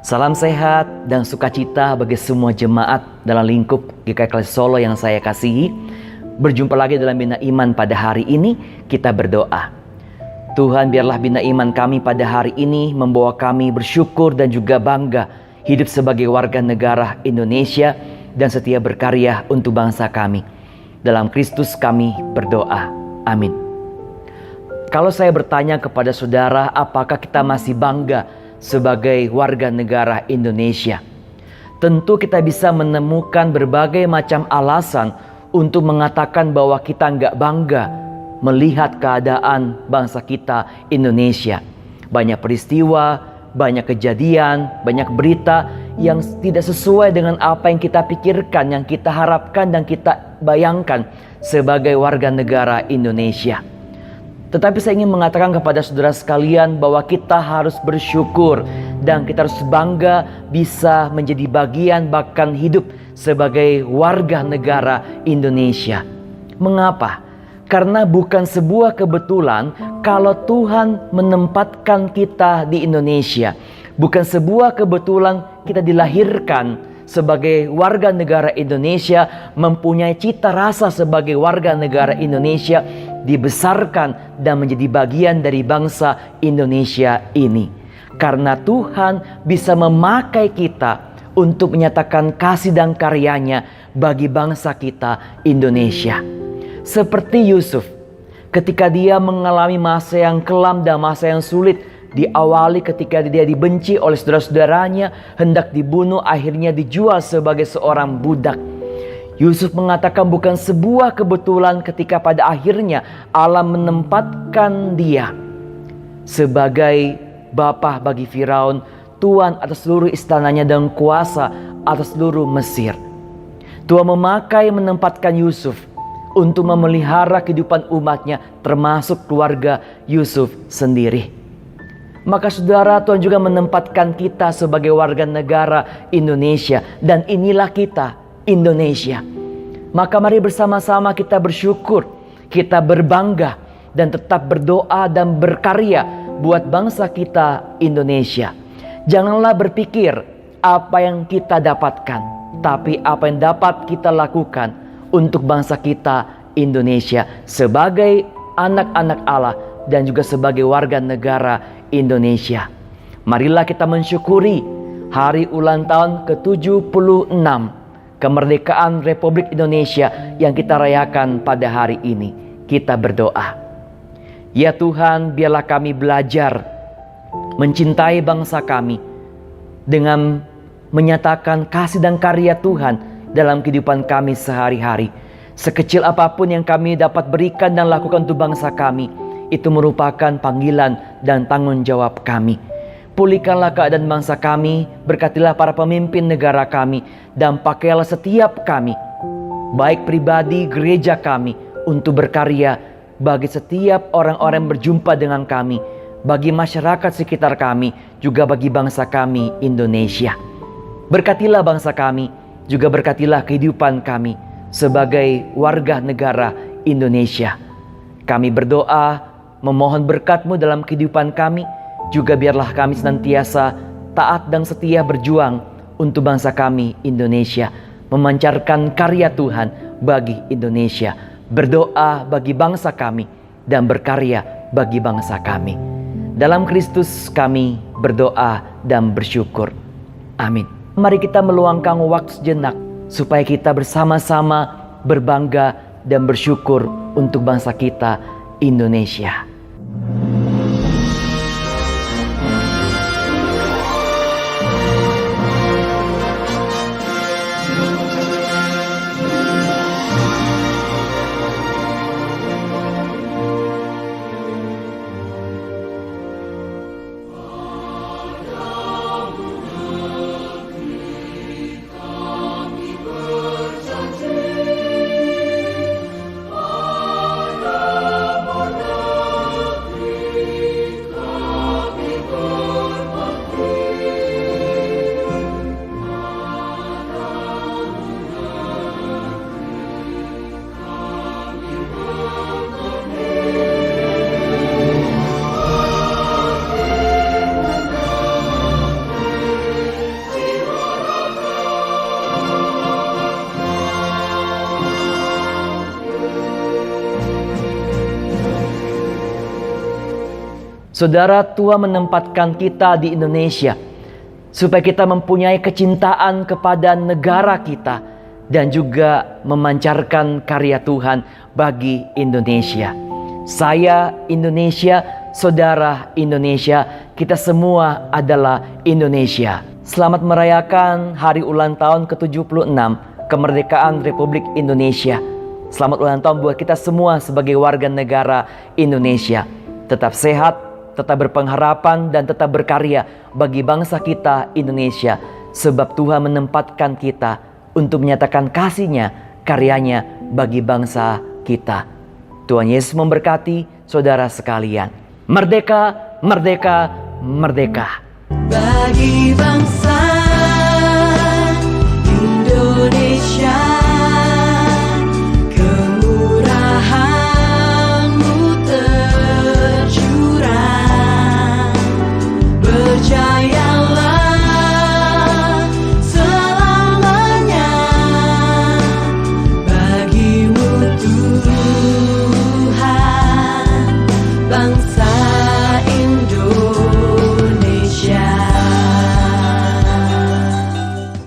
Salam sehat dan sukacita bagi semua jemaat dalam lingkup GKI Kelas Solo yang saya kasihi. Berjumpa lagi dalam Bina Iman pada hari ini. Kita berdoa. Tuhan, biarlah Bina Iman kami pada hari ini membawa kami bersyukur dan juga bangga hidup sebagai warga negara Indonesia dan setia berkarya untuk bangsa kami. Dalam Kristus kami berdoa. Amin. Kalau saya bertanya kepada saudara, apakah kita masih bangga sebagai warga negara Indonesia? Tentu kita bisa menemukan berbagai macam alasan untuk mengatakan bahwa kita nggak bangga melihat keadaan bangsa kita Indonesia. Banyak peristiwa, banyak kejadian, banyak berita yang tidak sesuai dengan apa yang kita pikirkan, yang kita harapkan dan kita bayangkan sebagai warga negara Indonesia. Tetapi saya ingin mengatakan kepada saudara sekalian bahwa kita harus bersyukur dan kita harus bangga bisa menjadi bagian bahkan hidup sebagai warga negara Indonesia. Mengapa? Karena bukan sebuah kebetulan kalau Tuhan menempatkan kita di Indonesia. Bukan sebuah kebetulan kita dilahirkan sebagai warga negara Indonesia, mempunyai cita rasa sebagai warga negara Indonesia, dibesarkan dan menjadi bagian dari bangsa Indonesia ini. Karena Tuhan bisa memakai kita untuk menyatakan kasih dan karyanya bagi bangsa kita Indonesia. Seperti Yusuf, ketika dia mengalami masa yang kelam dan masa yang sulit, diawali ketika dia dibenci oleh saudara-saudaranya, hendak dibunuh, akhirnya dijual sebagai seorang budak. Yusuf mengatakan bukan sebuah kebetulan ketika pada akhirnya Allah menempatkan dia sebagai bapa bagi Firaun, tuan atas seluruh istananya dan kuasa atas seluruh Mesir. Tuhan memakai menempatkan Yusuf untuk memelihara kehidupan umatnya, termasuk keluarga Yusuf sendiri. Maka saudara, Tuhan juga menempatkan kita sebagai warga negara Indonesia. Dan inilah kita, Indonesia. Maka mari bersama-sama kita bersyukur, kita berbangga, dan tetap berdoa dan berkarya buat bangsa kita Indonesia. Janganlah berpikir apa yang kita dapatkan, tapi apa yang dapat kita lakukan untuk bangsa kita Indonesia sebagai anak-anak Allah dan juga sebagai warga negara Indonesia. Marilah kita mensyukuri hari ulang tahun ke-76 kemerdekaan Republik Indonesia yang kita rayakan pada hari ini. Kita berdoa. Ya Tuhan, biarlah kami belajar mencintai bangsa kami dengan menyatakan kasih dan karya Tuhan dalam kehidupan kami sehari-hari. Sekecil apapun yang kami dapat berikan dan lakukan untuk bangsa kami, itu merupakan panggilan dan tanggung jawab kami. Pulihkanlah keadaan bangsa kami, berkatilah para pemimpin negara kami, dan pakailah setiap kami, baik pribadi gereja kami, untuk berkarya bagi setiap orang-orang yang berjumpa dengan kami, bagi masyarakat sekitar kami, juga bagi bangsa kami Indonesia. Berkatilah bangsa kami, juga berkatilah kehidupan kami sebagai warga negara Indonesia. Kami berdoa, memohon berkat-Mu dalam kehidupan kami. Juga biarlah kami senantiasa taat dan setia berjuang untuk bangsa kami Indonesia, memancarkan karya Tuhan bagi Indonesia, berdoa bagi bangsa kami dan berkarya bagi bangsa kami. Dalam Kristus kami berdoa dan bersyukur. Amin. Mari kita meluangkan waktu sejenak supaya kita bersama-sama berbangga dan bersyukur untuk bangsa kita Indonesia. Saudara, Tuhan menempatkan kita di Indonesia supaya kita mempunyai kecintaan kepada negara kita dan juga memancarkan karya Tuhan bagi Indonesia. Saya Indonesia, saudara Indonesia, kita semua adalah Indonesia. Selamat merayakan hari ulang tahun ke-76 kemerdekaan Republik Indonesia. Selamat ulang tahun buat kita semua sebagai warga negara Indonesia. Tetap sehat, tetap berpengharapan, dan tetap berkarya bagi bangsa kita Indonesia. Sebab Tuhan menempatkan kita untuk menyatakan kasih-Nya, karyanya bagi bangsa kita. Tuhan Yesus memberkati saudara sekalian. Merdeka, merdeka, merdeka. Bagi bangsa